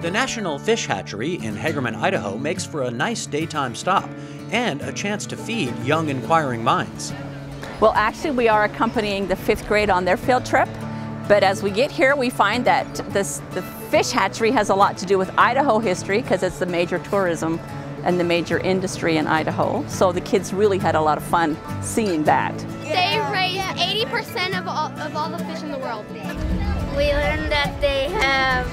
The National Fish Hatchery in Hagerman, Idaho makes for a nice daytime stop and a chance to feed young inquiring minds. Well, actually, we are accompanying the 5th grade on their field trip, but as we get here, we find that the fish hatchery has a lot to do with Idaho history because it's the major tourism and the major industry in Idaho. So the kids really had a lot of fun seeing that. They raise 80% of all the fish in the world. We learned that they have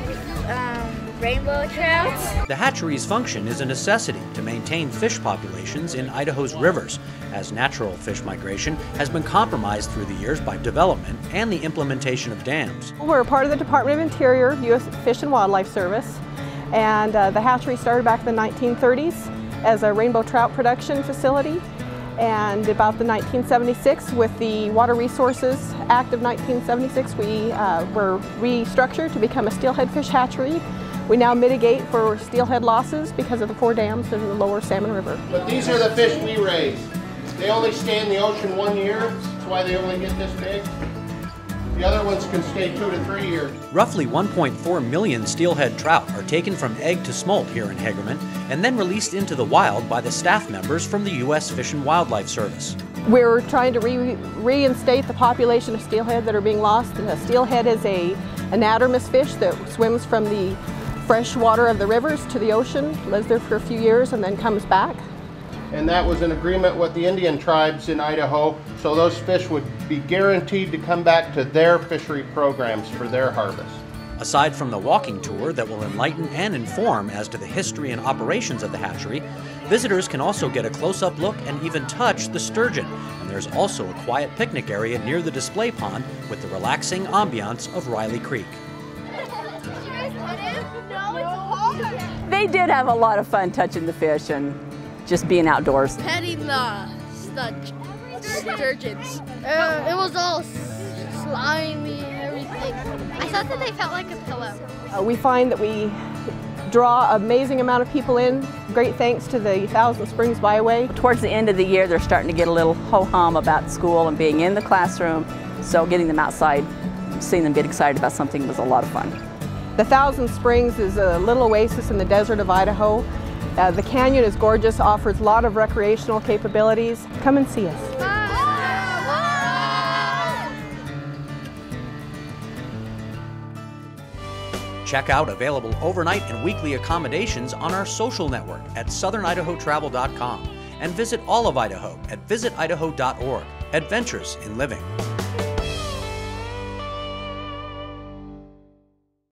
rainbow trout. The hatchery's function is a necessity to maintain fish populations in Idaho's rivers, as natural fish migration has been compromised through the years by development and the implementation of dams. We're a part of the Department of Interior, U.S. Fish and Wildlife Service, and the hatchery started back in the 1930s as a rainbow trout production facility. And about the 1976, with the Water Resources Act of 1976, we were restructured to become a steelhead fish hatchery. We now mitigate for steelhead losses because of the 4 dams in the lower Salmon River. But these are the fish we raise. They only stay in the ocean 1 year, that's why they only get this big. The other ones can stay 2 to 3 years. Roughly 1.4 million steelhead trout are taken from egg to smolt here in Hagerman and then released into the wild by the staff members from the U.S. Fish and Wildlife Service. We're trying to reinstate the population of steelhead that are being lost. Steelhead is an anadromous fish that swims from the fresh water of the rivers to the ocean, lives there for a few years and then comes back. And that was an agreement with the Indian tribes in Idaho, so those fish would be guaranteed to come back to their fishery programs for their harvest. Aside from the walking tour that will enlighten and inform as to the history and operations of the hatchery, visitors can also get a close-up look and even touch the sturgeon. And there's also a quiet picnic area near the display pond with the relaxing ambiance of Riley Creek. They did have a lot of fun touching the fish and just being outdoors. Petting the sturgeons. It was all slimy and everything. I thought that they felt like a pillow. We find that we draw an amazing amount of people in, great thanks to the Thousand Springs Byway. Towards the end of the year, they're starting to get a little ho-hum about school and being in the classroom, so getting them outside, seeing them get excited about something was a lot of fun. The Thousand Springs is a little oasis in the desert of Idaho. The canyon is gorgeous, offers a lot of recreational capabilities. Come and see us. Check out available overnight and weekly accommodations on our social network at southernidahotravel.com and visit all of Idaho at visitidaho.org. Adventures in Living.